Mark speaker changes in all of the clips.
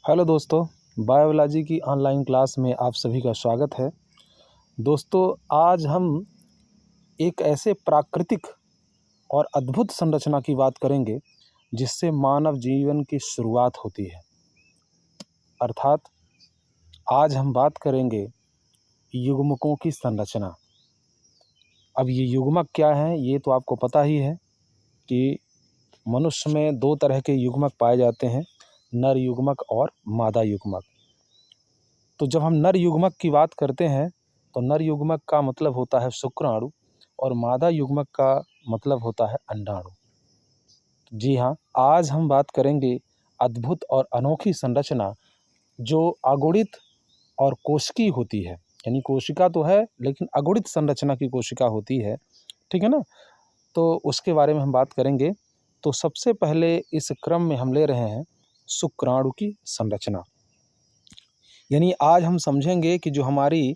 Speaker 1: Hello दोस्तों, biology की online class में आप सभी का स्वागत है। दोस्तों, आज हम एक ऐसे प्राकृतिक और अद्भुत संरचना की बात करेंगे जिससे मानव जीवन की शुरुआत होती है। अर्थात आज हम बात करेंगे युग्मकों की संरचना। अब ये युग्मक क्या हैं, ये तो आपको पता ही है कि मनुष्य में दो तरह के युग्मक पाए जाते हैं, नर युग्मक और मादा युग्मक। तो जब हम नर युग्मक की बात करते हैं तो नर युग्मक का मतलब होता है शुक्राणु और मादा युग्मक का मतलब होता है अंडाणु। जी हाँ, आज हम बात करेंगे अद्भुत और अनोखी संरचना जो अगुणित और कोशिकी होती है। यानी कोशिका तो है लेकिन अगुणित संरचना की कोशिका होती है, ठीक है ना। तो उसके बारे में हम बात करेंगे। तो सबसे पहले इस क्रम में हम ले रहे हैं शुक्राणु की संरचना। यानी आज हम समझेंगे कि जो हमारे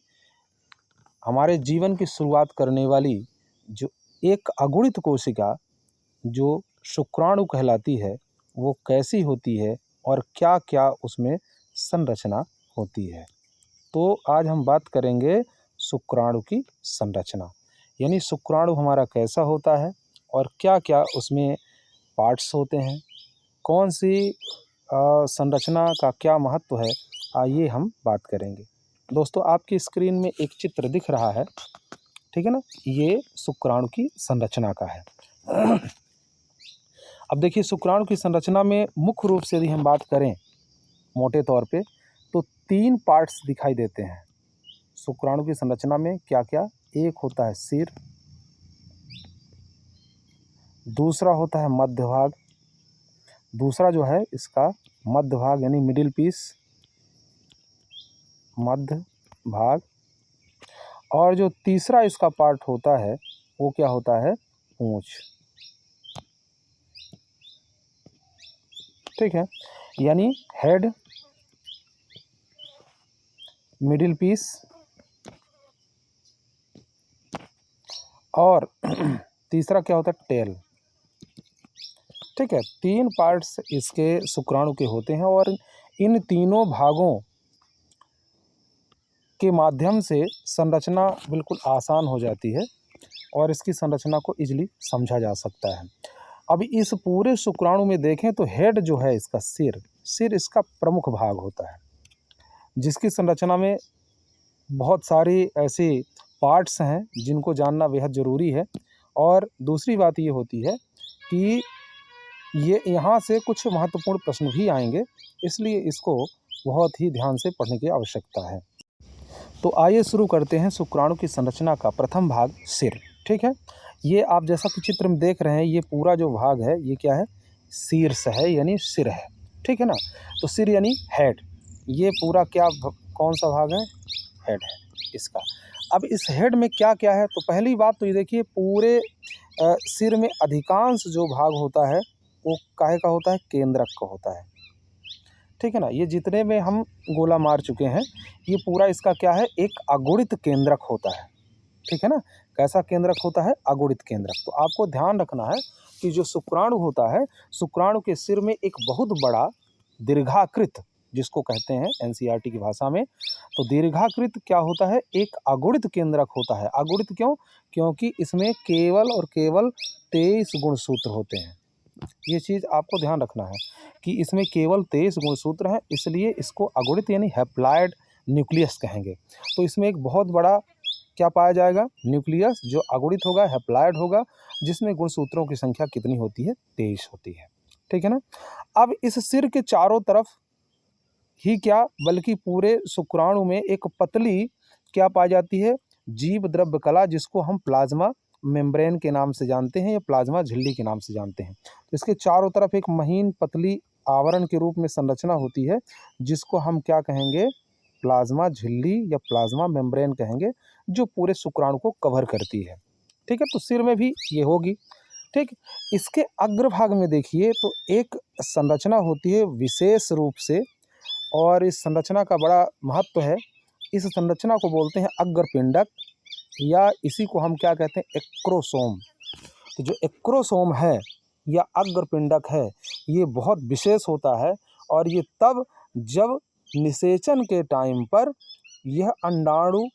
Speaker 1: जीवन की शुरुआत करने वाली जो एक अगुणित कोशिका जो शुक्राणु कहलाती है वो कैसी होती है और क्या क्या उसमें संरचना होती है। तो आज हम बात करेंगे शुक्राणु की संरचना। यानी शुक्राणु हमारा कैसा होता है और क्या क्या उसमें पार्ट्स होते हैं, कौन सी संरचना का क्या महत्व है, आइए हम बात करेंगे। दोस्तों, आपकी स्क्रीन में एक चित्र दिख रहा है, ठीक है ना। ये शुक्राणु की संरचना का है। अब देखिए, शुक्राणु की संरचना में मुख्य रूप से यदि हम बात करें मोटे तौर पे तो 3 पार्ट्स दिखाई देते हैं शुक्राणु की संरचना में। क्या क्या? एक होता है सिर, दूसरा होता है मध्य भाग, दूसरा जो है इसका मध्य भाग यानी मिडिल पीस, मध्य भाग, और जो तीसरा इसका पार्ट होता है वो क्या होता है? पूंछ। ठीक है, यानी हेड, मिडिल पीस और तीसरा क्या होता है? टेल। ठीक है, 3 पार्ट्स इसके शुक्राणु के होते हैं और इन तीनों भागों के माध्यम से संरचना बिल्कुल आसान हो जाती है और इसकी संरचना को इजीली समझा जा सकता है। अब इस पूरे शुक्राणु में देखें तो हेड जो है इसका सिर इसका प्रमुख भाग होता है जिसकी संरचना में बहुत सारी ऐसी पार्ट्स हैं जिनको जानना बेहद ज़रूरी है। और दूसरी बात ये होती है कि ये यहाँ से कुछ महत्वपूर्ण प्रश्न भी आएंगे, इसलिए इसको बहुत ही ध्यान से पढ़ने की आवश्यकता है। तो आइए शुरू करते हैं शुक्राणु की संरचना का प्रथम भाग, सिर। ठीक है, ये आप जैसा कि चित्र में देख रहे हैं ये पूरा जो भाग है ये क्या है? शीर्ष है यानी सिर है। ठीक है ना, तो सिर यानी हेड, ये पूरा क्या कौन सा भाग है? हेड है इसका। अब इस हेड में क्या क्या है? तो पहली बात तो ये देखिए, पूरे सिर में अधिकांश जो भाग होता है वो काहे का होता है? केंद्रक का होता है। ठीक है ना, ये जितने में हम गोला मार चुके हैं ये पूरा इसका क्या है? एक अगुणित केंद्रक होता है। ठीक है ना, कैसा केंद्रक होता है? अगुणित केंद्रक। तो आपको ध्यान रखना है कि जो शुक्राणु होता है, शुक्राणु के सिर में एक बहुत बड़ा दीर्घाकृत, जिसको कहते हैं एनसीईआरटी की भाषा में, तो दीर्घाकृत क्या होता है? एक अगुणित केंद्रक होता है। अगुणित क्यों? क्योंकि इसमें केवल और केवल 23 गुणसूत्र होते हैं। ये चीज़ आपको ध्यान रखना है कि इसमें केवल 23 गुणसूत्र हैं, इसलिए इसको अगुणित यानी हैप्लॉइड न्यूक्लियस कहेंगे। तो इसमें एक बहुत बड़ा क्या पाया जाएगा? न्यूक्लियस जो अगुणित होगा, हैप्लॉइड होगा, जिसमें गुणसूत्रों की संख्या कितनी होती है? 23 होती है। ठीक है ना। अब इस सिर के चारों तरफ ही क्या, बल्कि पूरे शुक्राणु में एक पतली क्या पाई जाती है? जीव द्रव्य कला, जिसको हम प्लाज्मा मेम्ब्रेन के नाम से जानते हैं या प्लाज्मा झिल्ली के नाम से जानते हैं। तो इसके चारों तरफ एक महीन पतली आवरण के रूप में संरचना होती है जिसको हम क्या कहेंगे? प्लाज्मा झिल्ली या प्लाज्मा मेम्ब्रेन कहेंगे, जो पूरे शुक्राणु को कवर करती है। ठीक है, तो सिर में भी ये होगी। ठीक, इसके अग्रभाग में देखिए तो एक संरचना होती है विशेष रूप से, और इस संरचना का बड़ा महत्व है। इस संरचना को बोलते हैं अग्रपिंडक, या इसी को हम क्या कहते हैं? एक्रोसोम। तो जो एक्रोसोम है या अग्रपिंडक है ये बहुत विशेष होता है और ये तब जब निषेचन के टाइम पर यह अंडाणु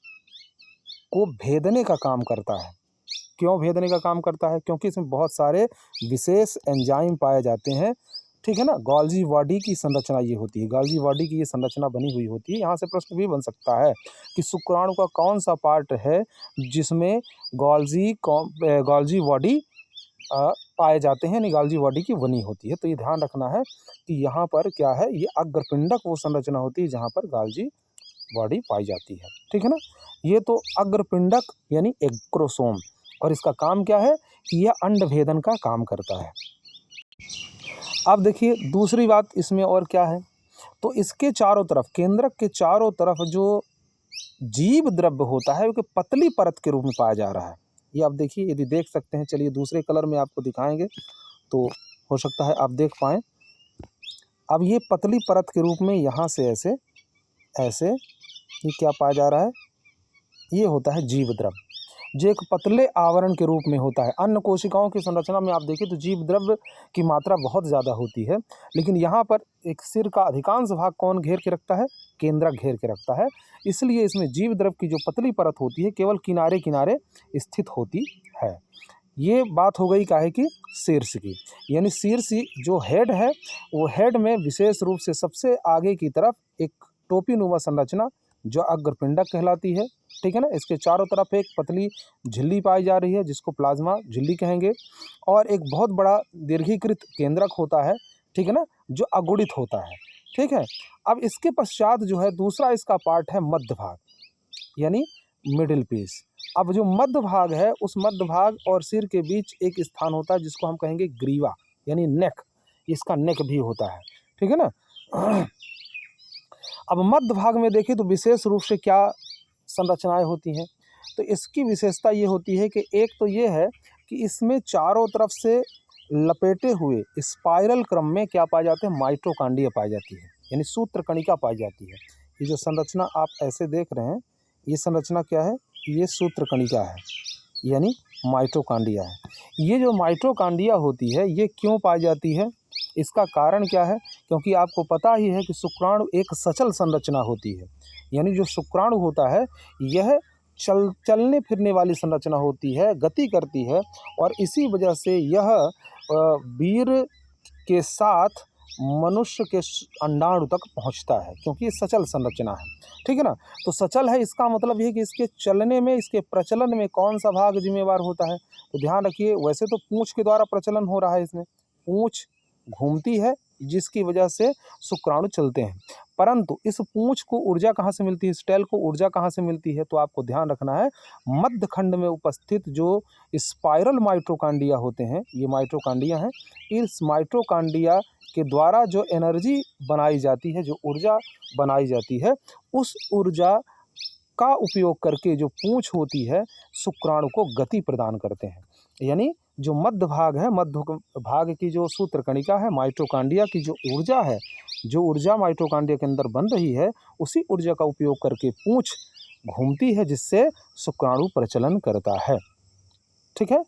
Speaker 1: को भेदने का काम करता है। क्यों भेदने का काम करता है? क्योंकि इसमें बहुत सारे विशेष एंजाइम पाए जाते हैं, ठीक है ना। गोल्जी बॉडी की संरचना ये होती है, गोल्जी बॉडी की ये संरचना बनी हुई होती है। यहाँ से प्रश्न भी बन सकता है कि शुक्राणु का कौन सा पार्ट है जिसमें गोल्जी बॉडी पाए जाते हैं, यानी गोल्जी बॉडी की बनी होती है। तो ये ध्यान रखना है कि यहाँ पर क्या है, ये अग्रपिंडक वो संरचना होती है जहाँ पर गोल्जी बॉडी पाई जाती है, ठीक है ना। ये तो अग्रपिंडक यानी एग्रोसोम, और इसका काम क्या है कि यह अंड भेदन का काम करता है। अब देखिए दूसरी बात इसमें और क्या है, तो इसके चारों तरफ, केंद्रक के चारों तरफ जो जीव द्रव्य होता है वो पतली परत के रूप में पाया जा रहा है। ये आप देखिए, यदि देख सकते हैं, चलिए दूसरे कलर में आपको दिखाएंगे तो हो सकता है आप देख पाएँ। अब ये पतली परत के रूप में यहाँ से ऐसे ऐसे ये क्या पाया जा रहा है, ये होता है जीव द्रव्य, जो एक पतले आवरण के रूप में होता है। अन्य कोशिकाओं की संरचना में आप देखिए तो जीव द्रव्य की मात्रा बहुत ज़्यादा होती है, लेकिन यहाँ पर एक सिर का अधिकांश भाग कौन घेर के रखता है, केंद्रक घेर के रखता है। इसलिए इसमें जीव द्रव्य की जो पतली परत होती है केवल किनारे किनारे स्थित होती है। ये बात हो गई काहे की, शीर्ष की, यानी शीर्ष जो हेड है वो हेड में विशेष रूप से सबसे आगे की तरफ एक टोपीनुमा संरचना जो अग्रपिंडक कहलाती है, ठीक है ना। इसके चारों तरफ एक पतली झिल्ली पाई जा रही है जिसको प्लाज्मा झिल्ली कहेंगे, और एक बहुत बड़ा दीर्घीकृत केंद्रक होता है, ठीक है ना, जो अगुणित होता है, ठीक है। अब इसके पश्चात जो है दूसरा इसका पार्ट है मध्य भाग, यानी मिडिल पीस। अब जो मध्य भाग है उस मध्य भाग और सिर के बीच एक स्थान होता है जिसको हम कहेंगे ग्रीवा, यानी नेक, इसका नेक भी होता है, ठीक है ना। अब मध्य भाग में देखें तो विशेष रूप से क्या संरचनाएं होती हैं, तो इसकी विशेषता ये होती है कि एक तो ये है कि इसमें चारों तरफ से लपेटे हुए स्पाइरल क्रम में क्या पाए जाते हैं, माइटोकॉन्ड्रिया पाई जाती है, यानी सूत्रकणिका पाई जाती है। ये जो संरचना आप ऐसे देख रहे हैं, ये संरचना क्या है, ये सूत्रकणिका है, यानी माइटोकॉन्ड्रिया है। ये जो माइटोकॉन्ड्रिया होती है ये क्यों पाई जाती है, इसका कारण क्या है, क्योंकि आपको पता ही है कि शुक्राणु एक सचल संरचना होती है, यानी जो शुक्राणु होता है यह चलने फिरने वाली संरचना होती है, गति करती है, और इसी वजह से यह वीर के साथ मनुष्य के अंडाणु तक पहुंचता है, क्योंकि ये सचल संरचना है, ठीक है ना। तो सचल है, इसका मतलब ये है कि इसके चलने में, इसके प्रचलन में कौन सा भाग जिम्मेवार होता है, तो ध्यान रखिए। वैसे तो पूंछ के द्वारा प्रचलन हो रहा है, इसमें पूंछ घूमती है जिसकी वजह से शुक्राणु चलते हैं, परंतु इस पूंछ को ऊर्जा कहाँ से मिलती है, इस टेल को ऊर्जा कहाँ से मिलती है, तो आपको ध्यान रखना है मध्य खंड में उपस्थित जो स्पाइरल माइटोकॉन्ड्रिया होते हैं, ये माइटोकॉन्ड्रिया हैं, इस माइटोकॉन्ड्रिया के द्वारा जो एनर्जी बनाई जाती है, जो ऊर्जा बनाई जाती है, उस ऊर्जा का उपयोग करके जो पूंछ होती है शुक्राणु को गति प्रदान करते हैं। यानी जो मध्य भाग है, मध्य भाग की जो सूत्रकणिका है, माइटोकॉन्ड्रिया की जो ऊर्जा है, जो ऊर्जा माइटोकॉन्ड्रिया के अंदर बन रही है, उसी ऊर्जा का उपयोग करके पूंछ घूमती है जिससे शुक्राणु प्रचलन करता है, ठीक है।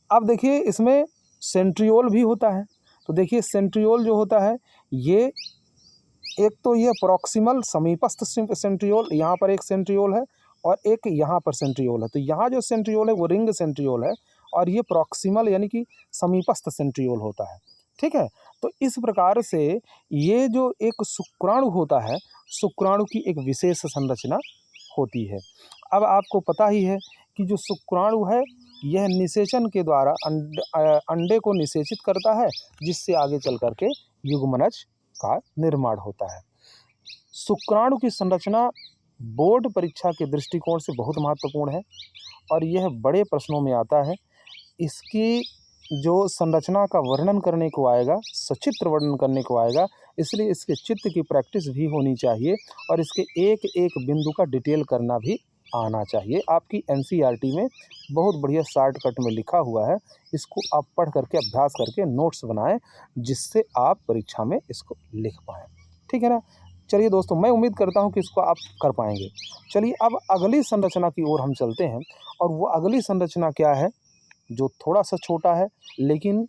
Speaker 1: अब देखिए इसमें सेंट्रियोल भी होता है, तो देखिए सेंट्रियोल जो होता है ये एक तो ये प्रॉक्सिमल समीपस्थ सेंट्रियोल, यहाँ पर एक सेंट्रियोल है और एक यहाँ पर सेंट्रियोल है। तो यहाँ जो सेंट्रियोल है वो रिंग सेंट्रियोल है और ये प्रॉक्सिमल यानी कि समीपस्थ सेंट्रियोल होता है, ठीक है। तो इस प्रकार से ये जो एक शुक्राणु होता है, शुक्राणु की एक विशेष संरचना होती है। अब आपको पता ही है कि जो शुक्राणु है यह निषेचन के द्वारा अंडे को निषेचित करता है, जिससे आगे चल करके युग्मनज का निर्माण होता है। शुक्राणु की संरचना बोर्ड परीक्षा के दृष्टिकोण से बहुत महत्वपूर्ण है और यह बड़े प्रश्नों में आता है। इसकी जो संरचना का वर्णन करने को आएगा, सचित्र वर्णन करने को आएगा, इसलिए इसके चित्र की प्रैक्टिस भी होनी चाहिए और इसके एक एक बिंदु का डिटेल करना भी आना चाहिए। आपकी एनसीईआरटी में बहुत बढ़िया शॉर्टकट में लिखा हुआ है, इसको आप पढ़ करके अभ्यास करके नोट्स बनाएं जिससे आप परीक्षा में इसको लिख पाएँ, ठीक है ना। चलिए दोस्तों, मैं उम्मीद करता हूं कि इसको आप कर पाएंगे। चलिए अब अगली संरचना की ओर हम चलते हैं और वो अगली संरचना क्या है, जो थोड़ा सा छोटा है लेकिन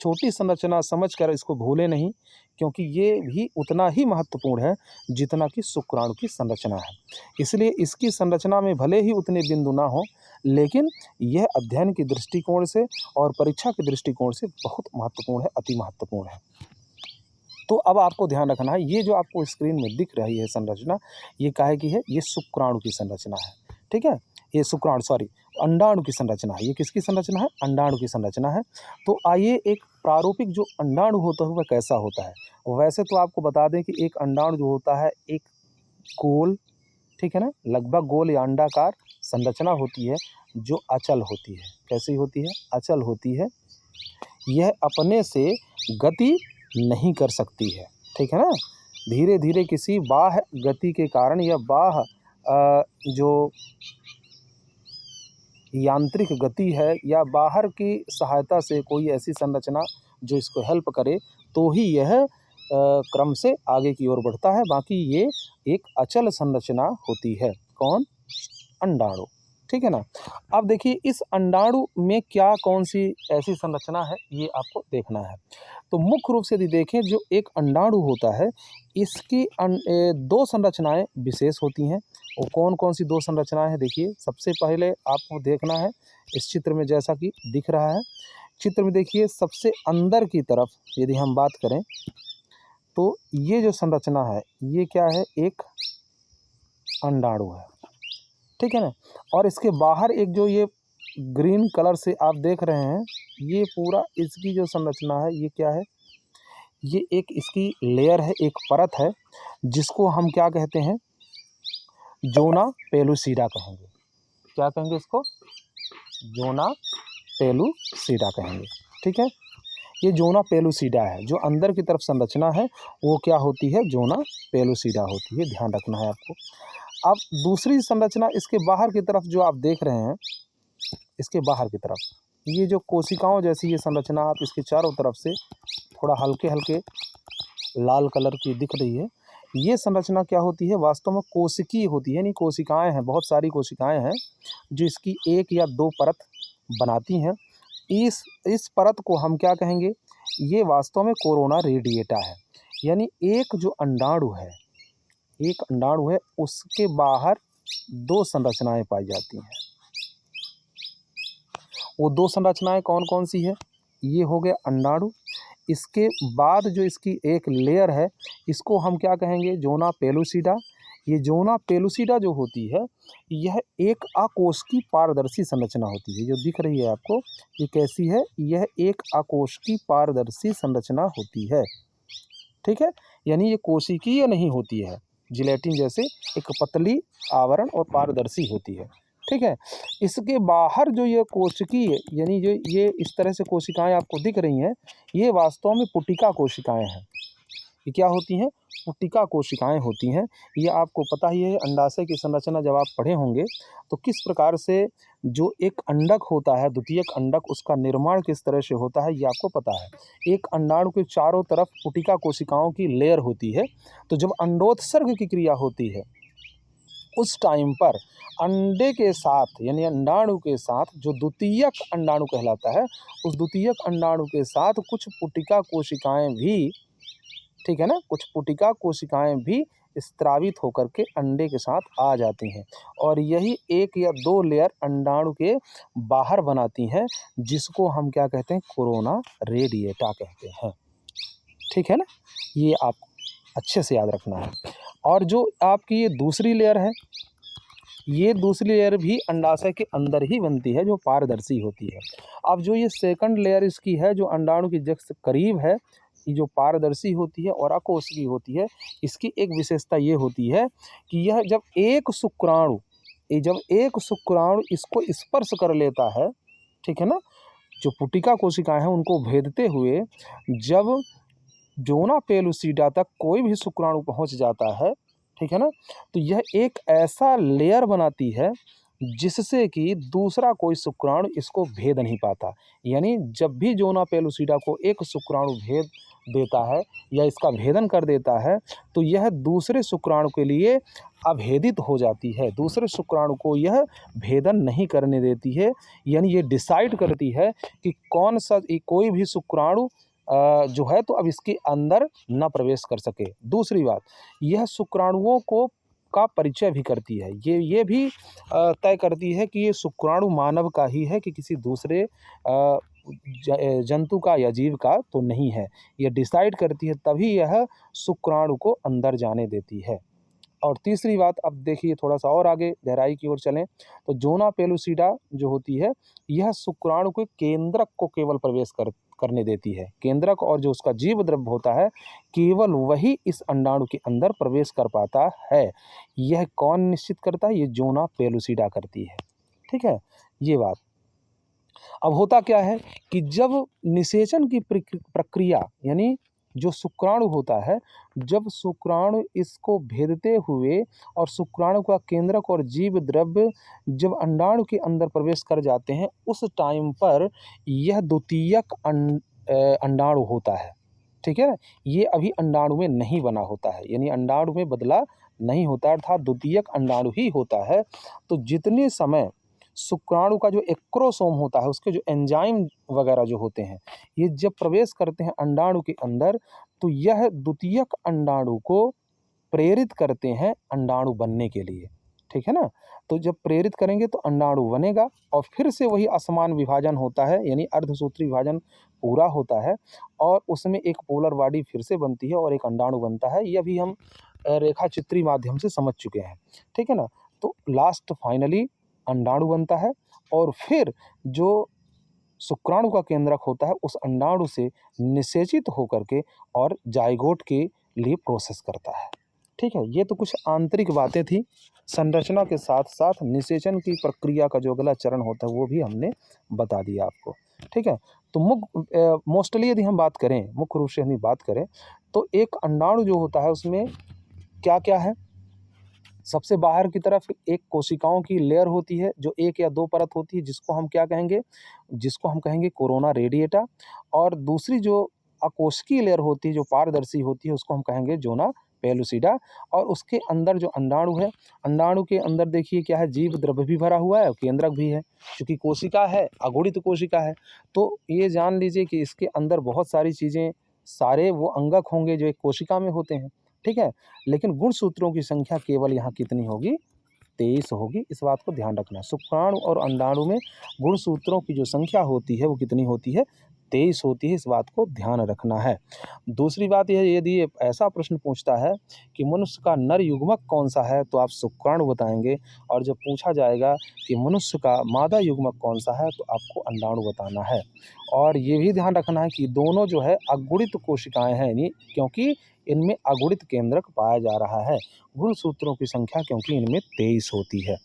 Speaker 1: छोटी संरचना समझकर इसको भूलें नहीं, क्योंकि ये भी उतना ही महत्वपूर्ण है जितना कि शुक्राणु की संरचना है। इसलिए इसकी संरचना में भले ही उतने बिंदु ना हों, लेकिन यह अध्ययन के दृष्टिकोण से और परीक्षा के दृष्टिकोण से बहुत महत्वपूर्ण है, अति महत्वपूर्ण है। तो अब आपको ध्यान रखना है, ये जो आपको स्क्रीन में दिख रही है संरचना, ये काहे की है? ये शुक्राणु की संरचना है, ठीक है? ये शुक्राणु सॉरी अंडाणु की संरचना है। ये किसकी संरचना है? अंडाणु की संरचना है। तो आइए एक प्रारूपिक जो अंडाणु होता है वह कैसा होता है? वैसे तो आपको बता दें कि एक अंडाणु जो होता है एक गोल, ठीक है ना, लगभग गोल या अंडाकार संरचना होती है जो अचल होती है। कैसी होती है? अचल होती है। यह अपने से गति नहीं कर सकती है, ठीक है ना। धीरे धीरे किसी बाह्य गति के कारण या बाह्य जो यांत्रिक गति है या बाहर की सहायता से कोई ऐसी संरचना जो इसको हेल्प करे, तो ही यह क्रम से आगे की ओर बढ़ता है। बाकी ये एक अचल संरचना होती है। कौन? अंडाणु, ठीक है ना। अब देखिए इस अंडाणु में क्या कौन सी ऐसी संरचना है, ये आपको देखना है। तो मुख्य रूप से यदि देखें, जो एक अंडाणु होता है इसकी दो संरचनाएं विशेष होती हैं। वो कौन कौन सी दो संरचनाएं हैं? देखिए सबसे पहले आपको देखना है इस चित्र में, जैसा कि दिख रहा है चित्र में, देखिए सबसे अंदर की तरफ यदि हम बात करें तो ये जो संरचना है ये क्या है? एक अंडाणु है, ठीक है ना। और इसके बाहर एक जो ये ग्रीन कलर से आप देख रहे हैं, ये पूरा इसकी जो संरचना है ये क्या है? ये एक इसकी लेयर है, एक परत है, जिसको हम क्या कहते हैं? ज़ोना पेलुसिडा कहेंगे। क्या कहेंगे इसको? ज़ोना पेलुसिडा कहेंगे, ठीक है। ये ज़ोना पेलुसिडा है। जो अंदर की तरफ संरचना है वो क्या होती है? ज़ोना पेलुसिडा होती है, ध्यान रखना है आपको। अब दूसरी संरचना इसके बाहर की तरफ जो आप देख रहे हैं, इसके बाहर की तरफ ये जो कोशिकाओं जैसी ये संरचना आप इसके चारों तरफ से थोड़ा हल्के हल्के लाल कलर की दिख रही है, ये संरचना क्या होती है? वास्तव में कोशिकीय होती है, यानी कोशिकाएं हैं, बहुत सारी कोशिकाएं हैं जो इसकी एक या दो परत बनाती हैं। इस परत को हम क्या कहेंगे? ये वास्तव में कोरोना रेडिएटा है। यानी एक जो अंडाणु है, एक अंडाणु है, उसके बाहर दो संरचनाएं पाई जाती हैं। वो दो संरचनाएं कौन कौन सी है? ये हो गया अंडाणु। इसके बाद जो इसकी एक लेयर है, इसको हम क्या कहेंगे? Zona pellucida. ये ज़ोना पेलुसिडा जो होती है, यह एक अकोशिकीय पारदर्शी संरचना होती है। जो दिख रही है आपको, ये कैसी है? यह एक अकोशिकीय पारदर्शी संरचना होती है, ठीक है। यानी ये कोशिकीय नहीं होती है, जिलेटिन जैसे एक पतली आवरण और पारदर्शी होती है, ठीक है। इसके बाहर जो ये कोशिकीय, यानी जो ये इस तरह से कोशिकाएं आपको दिख रही हैं, ये वास्तव में पुटिका कोशिकाएं हैं। ये क्या होती हैं? पुटिका कोशिकाएं होती हैं। ये आपको पता ही है, अंडाशय की संरचना जब आप पढ़े होंगे तो किस प्रकार से जो एक अंडक होता है, द्वितीयक अंडक, उसका निर्माण किस तरह से होता है, ये आपको पता है। एक अंडाणु के चारों तरफ पुटिका कोशिकाओं की लेयर होती है। तो जब अंडोत्सर्ग की क्रिया होती है, उस टाइम पर अंडे के साथ, यानी अंडाणु के साथ, जो द्वितीयक अंडाणु कहलाता है, उस द्वितीयक अंडाणु के साथ कुछ पुटिका कोशिकाएं भी, ठीक है ना, कुछ पुटिका कोशिकाएं भी स्त्रावित होकर के अंडे के साथ आ जाती हैं, और यही एक या दो लेयर अंडाणु के बाहर बनाती हैं, जिसको हम क्या कहते हैं? कोरोना रेडिएटा कहते हैं, ठीक है ना। ये आप अच्छे से याद रखना है। और जो आपकी ये दूसरी लेयर है, ये दूसरी लेयर भी अंडाशय के अंदर ही बनती है, जो पारदर्शी होती है। अब जो ये सेकंड लेयर इसकी है, जो अंडाणु की जस्ट करीब है, ये जो पारदर्शी होती है और अकोशिकीय होती है, इसकी एक विशेषता ये होती है कि यह जब एक शुक्राणु इसको स्पर्श कर लेता है, ठीक है ना, जो पुटिका कोशिकाएं हैं उनको भेदते हुए जब ज़ोना पेलुसिडा तक कोई भी शुक्राणु पहुंच जाता है, ठीक है ना, तो यह एक ऐसा लेयर बनाती है जिससे कि दूसरा कोई शुक्राणु इसको भेद नहीं पाता। यानी जब भी जोना पेलुसिडा को एक शुक्राणु भेद देता है या इसका भेदन कर देता है, तो यह दूसरे शुक्राणु के लिए अभेदित हो जाती है। दूसरे शुक्राणु को यह भेदन नहीं करने देती है। यानी ये डिसाइड करती है कि कौन सा कोई भी शुक्राणु जो है तो अब इसके अंदर न प्रवेश कर सके। दूसरी बात, यह शुक्राणुओं को का परिचय भी करती है। ये भी तय करती है कि ये शुक्राणु मानव का ही है कि किसी दूसरे जंतु का या जीव का तो नहीं है। ये डिसाइड करती है, तभी यह शुक्राणु को अंदर जाने देती है। और तीसरी बात, अब देखिए थोड़ा सा और आगे गहराई की ओर चलें, तो जोना पेलुसिडा जो होती है, यह शुक्राणु के केंद्रक को केवल प्रवेश करने देती है। केंद्रक और जो उसका जीव द्रव्य होता है, केवल वही इस अंडाणु के अंदर प्रवेश कर पाता है। यह कौन निश्चित करता है? ये जोना पेलुसिडा करती है। ठीक है, ये बात। अब होता क्या है कि जब निषेचन की प्रक्रिया, यानी जो शुक्राणु होता है, जब शुक्राणु इसको भेदते हुए और शुक्राणु का केंद्रक और जीव द्रव्य जब अंडाणु के अंदर प्रवेश कर जाते हैं, उस टाइम पर यह द्वितीयक अंडाणु होता है। ठीक है ना, ये अभी अंडाणु में नहीं बना होता है, यानी अंडाणु में बदला नहीं होता, अर्थात द्वितीयक अंडाणु ही होता है। तो जितने समय शुक्राणु का जो एक्रोसोम होता है, उसके जो एंजाइम वगैरह जो होते हैं, ये जब प्रवेश करते हैं अंडाणु के अंदर, तो यह द्वितीयक अंडाणु को प्रेरित करते हैं अंडाणु बनने के लिए। ठीक है ना, तो जब प्रेरित करेंगे तो अंडाणु बनेगा और फिर से वही असमान विभाजन होता है, यानी अर्धसूत्री विभाजन पूरा होता है और उसमें एक पोलर बॉडी फिर से बनती है और एक अंडाणु बनता है। यह भी हम रेखा चित्रीय माध्यम से समझ चुके हैं। ठीक है ना, तो लास्ट फाइनली अंडाणु बनता है और फिर जो शुक्राणु का केंद्रक होता है, उस अंडाणु से निषेचित होकर के और जाइगोट के लिए प्रोसेस करता है। ठीक है, ये तो कुछ आंतरिक बातें थी। संरचना के साथ साथ निषेचन की प्रक्रिया का जो अगला चरण होता है, वो भी हमने बता दिया आपको। ठीक है, तो मोस्टली यदि हम बात करें, मुख्य रूप से यदि बात करें, तो एक अंडाणु जो होता है उसमें क्या क्या है? सबसे बाहर की तरफ एक कोशिकाओं की लेयर होती है, जो एक या दो परत होती है, जिसको हम क्या कहेंगे? जिसको हम कहेंगे कोरोना रेडिएटा। और दूसरी जो अकोशिकीय लेयर होती है, जो पारदर्शी होती है, उसको हम कहेंगे जोना पेलुसिडा। और उसके अंदर जो अंडाणु है, अंडाणु के अंदर देखिए क्या है? जीव द्रव्य भी भरा हुआ है और केंद्रक भी है। चूँकि कोशिका है, अगुणित कोशिका है, तो ये जान लीजिए कि इसके अंदर बहुत सारी चीज़ें, सारे वो अंगक होंगे जो एक कोशिका में होते हैं। ठीक है, लेकिन गुणसूत्रों की संख्या केवल यहाँ कितनी होगी? 23 होगी। इस बात को ध्यान रखना। शुक्राणु और अंडाणु में गुणसूत्रों की जो संख्या होती है, वो कितनी होती है? 23 होती है। इस बात को ध्यान रखना है। दूसरी बात यह, यदि ये ऐसा प्रश्न पूछता है कि मनुष्य का नर युग्मक कौन सा है, तो आप शुक्राणु बताएंगे। और जब पूछा जाएगा कि मनुष्य का मादा युग्मक कौन सा है, तो आपको अंडाणु बताना है। और ये भी ध्यान रखना है कि दोनों जो है अगुणित कोशिकाएं हैं, यानी क्योंकि इनमें अगुणित केंद्रक पाया जा रहा है। गुणसूत्रों की संख्या क्योंकि इनमें 23 होती है।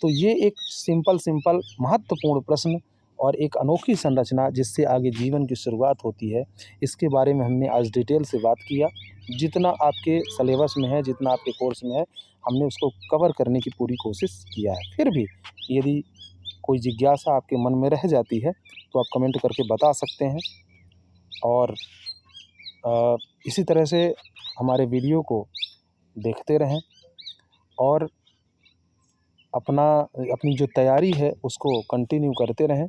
Speaker 1: तो ये एक सिंपल महत्वपूर्ण प्रश्न और एक अनोखी संरचना, जिससे आगे जीवन की शुरुआत होती है, इसके बारे में हमने आज डिटेल से बात किया। जितना आपके सिलेबस में है, जितना आपके कोर्स में है, हमने उसको कवर करने की पूरी कोशिश किया है। फिर भी यदि कोई जिज्ञासा आपके मन में रह जाती है, तो आप कमेंट करके बता सकते हैं। और इसी तरह से हमारे वीडियो को देखते रहें और अपनी जो तैयारी है उसको कंटिन्यू करते रहें।